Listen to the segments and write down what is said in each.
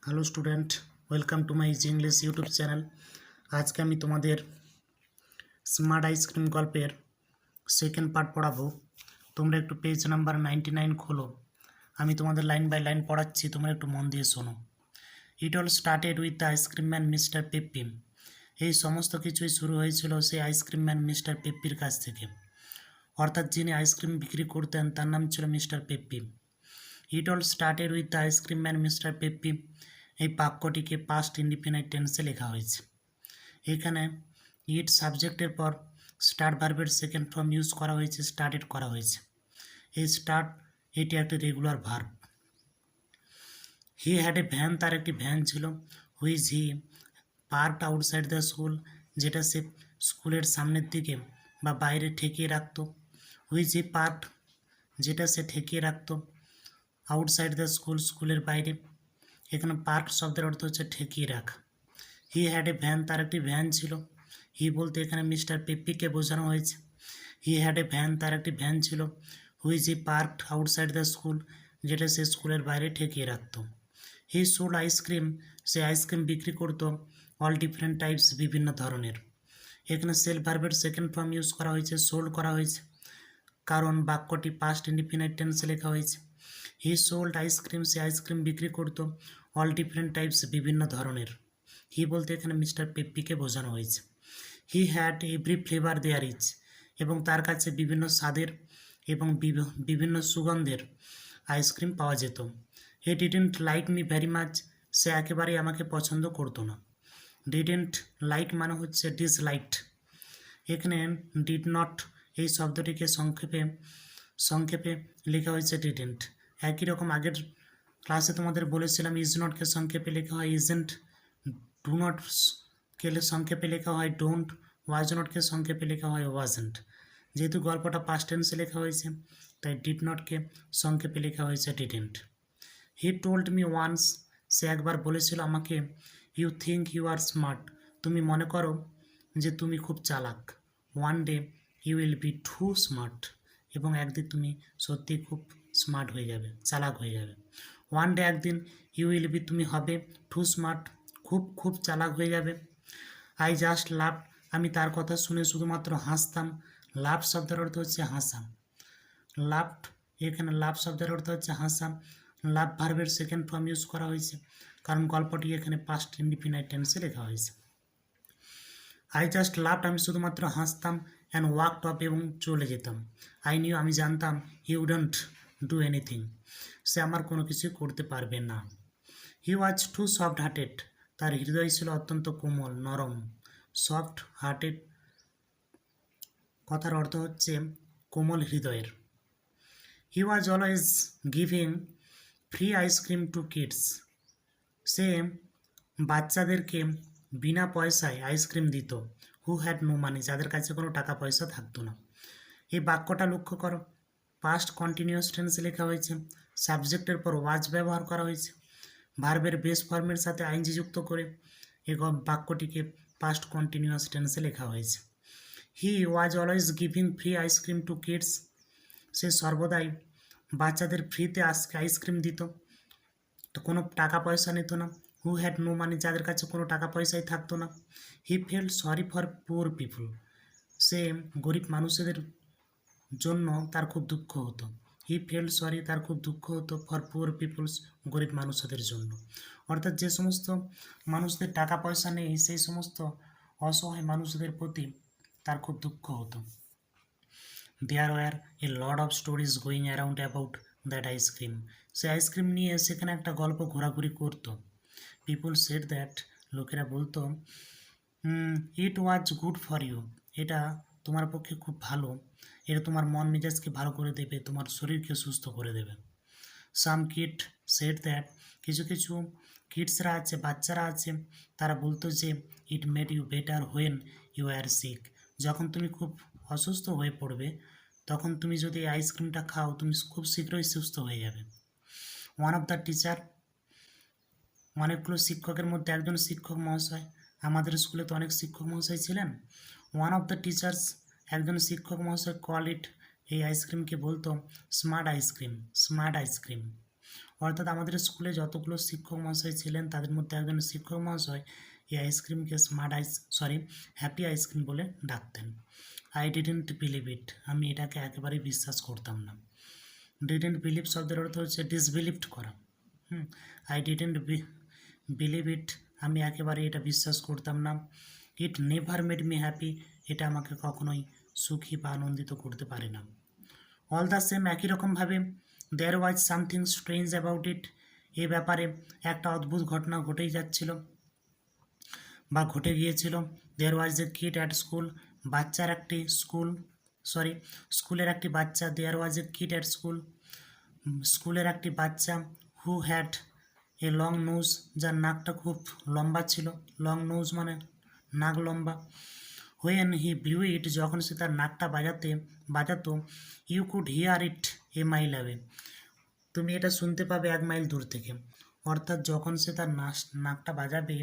Hello student, welcome to my easy English YouTube channel. আজকে আমি তোমাদের স্মার্ট আইসক্রিম গল্পের সেকেন্ড পার্ট পড়াবো। তোমরা একটু পেজ নাম্বার 99 খোলো। আমি তোমাদের লাইন বাই লাইন পড়াচ্ছি, তোমরা একটু মন দিয়ে শোনো। It all started with the ice cream man mister Peppi. এই সমস্ত কিছুই শুরু হয়েছিল সেই আইসক্রিম ম্যান মিস্টার পেপ্পির কাছ থেকে, অর্থাৎ যিনি আইসক্রিম বিক্রি করতেন তার নাম ছিল mister Peppi. It all started with the ice cream man mister Peppi, এই বাক্যটিকে পাস্ট ইনডিফিনাইট টেন্সে লেখা হয়েছে। এখানে ইট সাবজেক্টের পর স্টার্ট ভার্বের সেকেন্ড ফর্ম ইউজ করা হয়েছে, স্টার্টেড করা হয়েছে। এই স্টার্ট এটি একটি regular verb. He had a van, তার একটি ভ্যান ছিল। Which he parked outside the school, যেটা সে স্কুলের সামনের দিকে বা বাইরে ঠেকিয়ে রাখতো। হুইচ হি পার্কড, যেটা সে ঠেকিয়ে রাখতো আউটসাইড দ্য স্কুল, স্কুলের বাইরে। এখানে পার্ক শব্দের অর্থ হচ্ছে ঠেকিয়ে রাখা। হি হ্যাড এ ভ্যান, তার একটি ভ্যান ছিল। হি বলতে এখানে মিস্টার পেপ্পিকে বোঝানো হয়েছে। হি হ্যাড এ ভ্যান, তার একটি ভ্যান ছিল। Which he parked outside the school, যেটা সে স্কুলের বাইরে ঠেকিয়ে রাখত। হি সোল্ড আইসক্রিম, সে আইসক্রিম বিক্রি করতো। অল ডিফারেন্ট টাইপস, বিভিন্ন ধরনের। এখানে সেল ভার্বের সেকেন্ড ফর্ম ইউজ করা হয়েছে, সোল্ড করা হয়েছে, কারণ বাক্যটি পাস্ট ইনডিফিনাইট টেন্সে লেখা হয়েছে। হি সোল্ড আইসক্রিম, সে আইসক্রিম বিক্রি করতো। অল ডিফারেন্ট টাইপস, বিভিন্ন ধরনের। হি বলতে এখানে মিস্টার পেপ্পিকে বোঝানো হয়েছে। He had every flavour there is, এবং তার কাছে বিভিন্ন স্বাদের এবং বিভিন্ন সুগন্ধের আইসক্রিম পাওয়া যেত। He didn't like me very much, সে একেবারেই আমাকে পছন্দ করতো না। ডিডেন্ট লাইক মানে হচ্ছে ডিসলাইকড। এখানে ডিড নট এই শব্দটিকে সংক্ষেপে লেখা হয়েছে ডিডেন্ট। একই রকম আগের ক্লাসে তোমাদের বলেছিলাম ইজ নটকে সংক্ষেপে লেখা হয় ইজেন্ট, ডু নট কে সংক্ষেপে লেখা হয় ডোন্ট, ওয়াজ নটকে সংক্ষেপে লেখা হয় ওয়াজেন্ট। যেহেতু গল্পটা পাস্ট টেন্সে লেখা হয়েছে তাই ডিড নটকে সংক্ষেপে লেখা হয়েছে didn't. He told me once, সে একবার বলেছিল আমাকে, you think you are smart, তুমি মনে করো যে তুমি খুব চালাক। One day you will be too smart, এবং একদিন তুমি সত্যি খুব স্মার্ট হয়ে যাবে, চালাক হয়ে যাবে। ওয়ান ডে একদিন, ইউ উইল বি তুমি হবে, টু স্মার্ট খুব খুব চালাক হয়ে যাবে। আই জাস্ট লাভ, আমি তার কথা শুনে শুধুমাত্র হাসতাম। লাভ শব্দের অর্থ হচ্ছে হাসা। লাভড, এখানে লাভ শব্দের অর্থ হচ্ছে হাসা। লাভ ভার্বের সেকেন্ড ফর্ম ইউজ করা হয়েছে, কারণ গল্পটি এখানে পাস্ট ইনডিফিনাইট টেন্সে লেখা হয়েছে। আই জাস্ট লাভড, আমি শুধুমাত্র হাসতাম। অ্যান্ড ওয়াকড অফ, এবং চলে যেতাম। আই নিউ, আমি জানতাম। হি উডন্ট ডু এনিথিং, সে আমার কোনো কিছুই করতে পারবে না। হি ওয়াজ টু সফট হার্টেড, তার হৃদয় ছিল অত্যন্ত কোমল, নরম। সফট হার্টেড কথার অর্থ হচ্ছে কোমল হৃদয়ের। He was always giving free ice cream to kids, সে বাচ্চাদেরকে বিনা পয়সায় আইসক্রিম দিত। হু হ্যাড নো মানি, যাদের কাছে কোনো টাকা পয়সা থাকতো না। এই বাক্যটা লক্ষ্য করো, পাস্ট কন্টিনিউয়াস টেন্স লেখা হয়েছে, সাবজেক্টের পর ওয়াজ ব্যবহার করা হয়েছে, ভার্বের বেস ফর্মের সাথে আইনজি যুক্ত করে এই বাক্যটিকে পাস্ট কন্টিনিউয়াস টেন্সে লেখা হয়েছে। He was always giving free ice cream to kids, সে সর্বদাই বাচ্চাদের ফ্রিতে আইসক্রিম দিত, তো কোনো টাকা পয়সা নিত না। হু হ্যাড নো মানি, যাদের কাছে কোনো টাকা পয়সাই থাকতো না। He felt sorry for poor people, সে গরিব মানুষদের জন্য তার খুব দুঃখ হতো। হি ফেল্ট সরি, তার খুব দুঃখ হতো, ফর পুয়ার পিপুলস, গরিব মানুষদের জন্য। অর্থাৎ যে সমস্ত মানুষদের টাকা পয়সা নেই সেই সমস্ত অসহায় মানুষদের প্রতি তার খুব দুঃখ হতো। There were a lot of stories going around about that ice cream, সে আইসক্রিম নিয়ে সেখানে একটা গল্প ঘোরাঘুরি করতো। পিপুল সেড দ্যাট, লোকেরা বলতো, ইট ওয়াজ গুড ফর ইউ, এটা তোমার পক্ষে খুব ভালো, এটা তোমার মন মেজাজকে ভালো করে দেবে, তোমার শরীরকে সুস্থ করে দেবে। সাম কিড সেড দ্যাট, কিছু কিছু কিডসরা আছে, বাচ্চারা আছে, তারা বলতো যে it made you better when you are sick, যখন তুমি খুব অসুস্থ হয়ে পড়বে তখন তুমি যদি এই আইসক্রিমটা খাও তুমি খুব শীঘ্রই সুস্থ হয়ে যাবে। ওয়ান অফ দ্য টিচার, অনেকগুলো শিক্ষকের মধ্যে একজন শিক্ষক মহাশয়, আমাদের স্কুলে তো অনেক শিক্ষক মহাশয় ছিলেন। ওয়ান অফ দ্য টিচার্স, একজন শিক্ষক মহাশয় কল ইট, এই আইসক্রিমকে বলতো স্মার্ট আইসক্রিম, স্মার্ট আইসক্রিম। অর্থাৎ আমাদের স্কুলে যতগুলো শিক্ষক মহাশয় ছিলেন তাদের মধ্যে একজন শিক্ষক মহাশয় এই আইসক্রিমকে হ্যাপি আইসক্রিম বলে ডাকতেন। আই ডিডেন্ট বিলিভ ইট, আমি এটাকে একেবারেই বিশ্বাস করতাম না। ডিডেন্ট বিলিভ শব্দের অর্থ হচ্ছে ডিসবিলিভড করা। আই ডিডেন্ট বিলিভ ইট, আমি একেবারে এটা বিশ্বাস করতাম না। It never made me happy, এটা আমাকে কখনোই সুখী বা আনন্দিত করতে পারে না। অল দ্য সেম, একই রকমভাবে there was something strange about it, এ ব্যাপারে একটা অদ্ভুত ঘটনা ঘটেই যাচ্ছিল বা ঘটে গিয়েছিল। There was a kid at school, স্কুলের একটি বাচ্চা, there was a kid at school, স্কুলের একটি বাচ্চা, who had a long nose, যার নাকটা খুব লম্বা ছিল। লং নোজ মানে নাক লম্বা। হোয়েন হি ব্লিউ ইট, যখন সে তার নাকটা বাজাতো, you could hear it a mile away, তুমি এটা শুনতে পাবে 1 মাইল দূর থেকে। অর্থাৎ যখন সে তার নাকটা বাজাবে,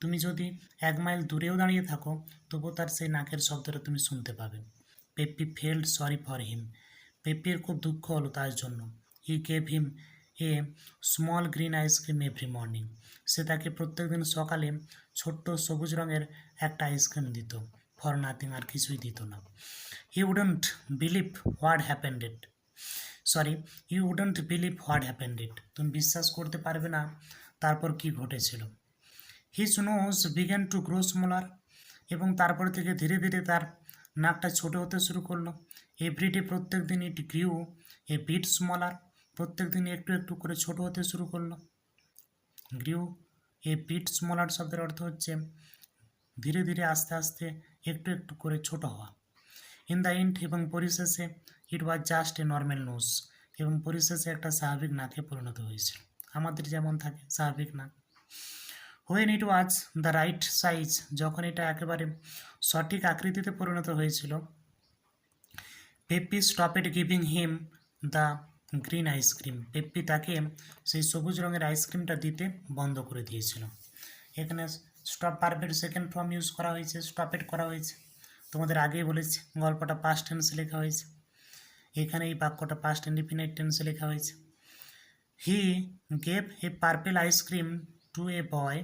তুমি যদি 1 মাইল দূরেও দাঁড়িয়ে থাকো তবু তার সেই নাকের শব্দটা তুমি শুনতে পাবে। Peppi felt sorry for him, পেপ্পির খুব দুঃখ হলো তার জন্য। He gave him a small green ice cream every morning, সে তাকে প্রত্যেকদিন সকালে ছোট্ট সবুজ রঙের একটা আইসক্রিম দিত। ফর নাথিং, আর কিছুই দিত না। You wouldn't believe what happened it, you wouldn't believe what happened it, তুমি বিশ্বাস করতে পারবে না তারপর কি ঘটেছিল। His nose began to grow smaller, এবং তারপর থেকে ধীরে ধীরে তার নাকটা ছোট হতে শুরু করলো। এভরিডে, প্রত্যেক দিন, ইট গ্রিউ এ বিট স্মলার, প্রত্যেক দিন একটু একটু করে ছোট হতে শুরু করলো। গ্রিউ এ বিট স্মলার শব্দের অর্থ হচ্ছে ধীরে ধীরে আস্তে আস্তে একটু একটু করে ছোট হওয়া। ইন দ্য এন্ড, এবং পরিশেষে, it was just a normal nose, এবং পরিশেষে একটা স্বাভাবিক নাকে পরিণত হয়েছিল, আমাদের যেমন থাকে স্বাভাবিক নাক। When it was the right size, যখন এটা একেবারে সঠিক আকৃতিতে পরিণত হয়েছিল, Peppi stopped giving him the green ice cream, Peppi তাকে সেই সবুজ রঙের আইসক্রিমটা দিতে বন্ধ করে দিয়েছিল। এখানে স্টপ ভার্বের সেকেন্ড ফর্ম ইউজ করা হয়েছে, স্টপেড করা হয়েছে। তোমাদের আগেই বলেছি গল্পটা পাস্ট টেন্সে লেখা হয়েছে, এখানে এই বাক্যটা পাস্ট ইনডিফিনিট টেন্সে লেখা হয়েছে। He gave a purple ice cream to a boy,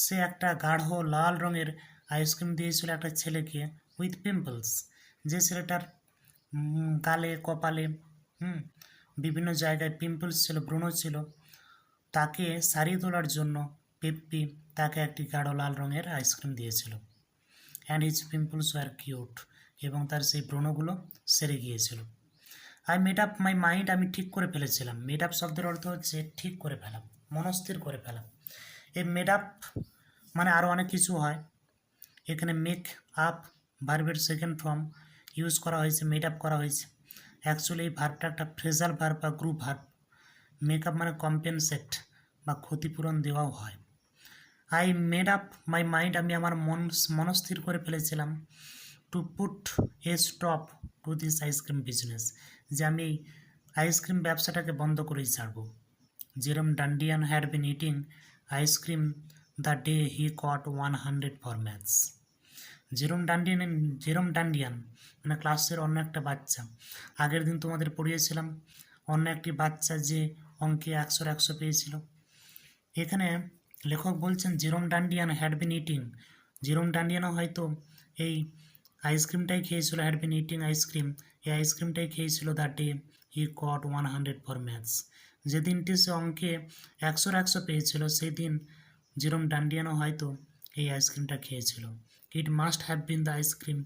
সে একটা গাঢ় লাল রঙের আইসক্রিম দিয়েছিল একটা ছেলেকে, উইথ পিম্পলস, যে ছেলেটার গালে কপালে বিভিন্ন জায়গায় পিম্পলস ছিল, ব্রণ ছিল, তাকে সারিয়ে তোলার জন্য পেপ্পি তাকে একটি গাঢ় লাল রঙের আইসক্রিম দিয়েছিল। And his pimples war cute, এবং তার সেই ব্রণগুলো সেরে গিয়েছিল। I made up my mind, আমি ঠিক করে ফেলেছিলাম। মেড আপ শব্দের অর্থ হচ্ছে ঠিক করে ফেলা, মনস্থির করে ফেলা। এই মেড আপ মানে আরও অনেক কিছু হয়, এখানে মেক আপ ভার্বের সেকেন্ড ফর্ম ইউজ করা হয়েছে, মেড আপ করা হয়েছে। অ্যাকচুয়ালি এই ভার্বটা একটা ফ্রেজাল ভার্ব বা গ্রুপ ভার্ব। মেক আপ মানে কম্পেনসেট বা ক্ষতিপূরণ দেওয়াও হয়। I made up my mind, আমি আমার মনস্থির করে ফেলেছিলাম। To put a stop to this ice cream business, যে আমি এই আইসক্রিম ব্যবসাটাকে বন্ধ করেই ছাড়ব। Jerome Dandian had been eating ice cream the day he got 100 for maths. Jerome Dandian মানে ক্লাসের অন্য একটা বাচ্চা, আগের দিন তোমাদের পড়িয়েছিলাম অন্য একটি বাচ্চা যে অঙ্কে 100 পেয়েছিল। এখানে লেখক বলছেন জেরম ডান্ডিয়ান হ্যাড বিন ইটিং, জেরম ডান্ডিয়ানও হয়তো এই আইসক্রিমটাই খেয়েছিল, হ্যাড বিন ইটিং আইসক্রিম, এই আইসক্রিমটাই খেয়েছিল the day he got 100 for maths, যেদিনটি সে অঙ্কে 100 পেয়েছিল সেই দিন জেরম ডান্ডিয়ানও হয়তো এই আইসক্রিমটা খেয়েছিল। It must have been the ice cream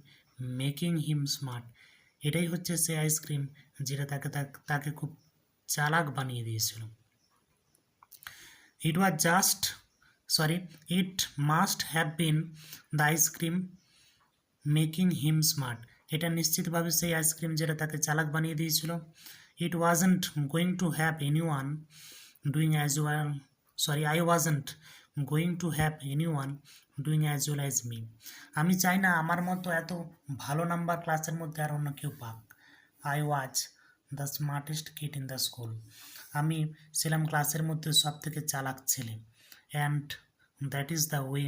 making him smart, এটাই হচ্ছে সেই আইসক্রিম যেটা তাকে খুব চালাক বানিয়ে দিয়েছিল। It must have been the ice cream making him smart, এটা নিশ্চিতভাবে সেই আইসক্রিম যেটা তাকে চালাক বানিয়ে দিয়েছিল। ইট wasn't going to have anyone doing as well I wasn't going to have anyone doing as well as me, আমি চাই না আমার মতো এত ভালো নাম্বার ক্লাসের মধ্যে আর অন্য কেউ পাক। I was the smartest kid in the school, আমি ছিলাম ক্লাসের মধ্যে সব থেকে চালাক ছেলে। And that is the way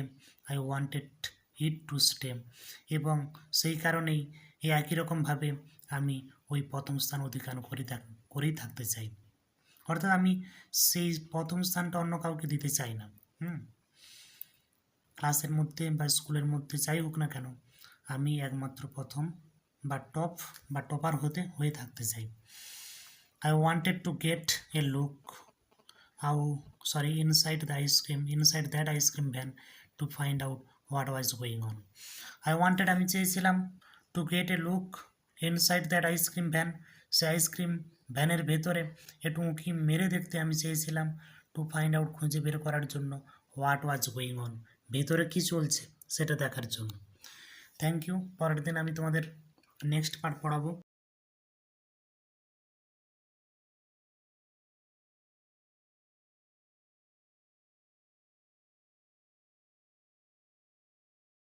I wanted it to stay, এবং সেই কারণেই এই একই রকমভাবে আমি ওই প্রথম স্থান অধিকার করেই থাকতে চাই। অর্থাৎ আমি সেই প্রথম স্থানটা অন্য কাউকে দিতে চাই না। ক্লাসের মধ্যে বা স্কুলের মধ্যে যাই হোক না কেন, আমি একমাত্র প্রথম বা টপ বা টপার হয়ে থাকতে চাই। I wanted to get a look inside that ice cream van to find out what was going on. আমি চেয়েছিলাম to get a look inside that ice cream van, say ice cream ভ্যানের ভেতরে একটু উঁকি মেরে দেখতে আমি চেয়েছিলাম, টু ফাইন্ড আউট খুঁজে বের করার জন্য, হোয়াট ওয়াজ গোয়িং অন ভেতরে কী চলছে সেটা দেখার জন্য। Thank you. পরের দিন আমি তোমাদের নেক্সট পার্ট পড়াবো।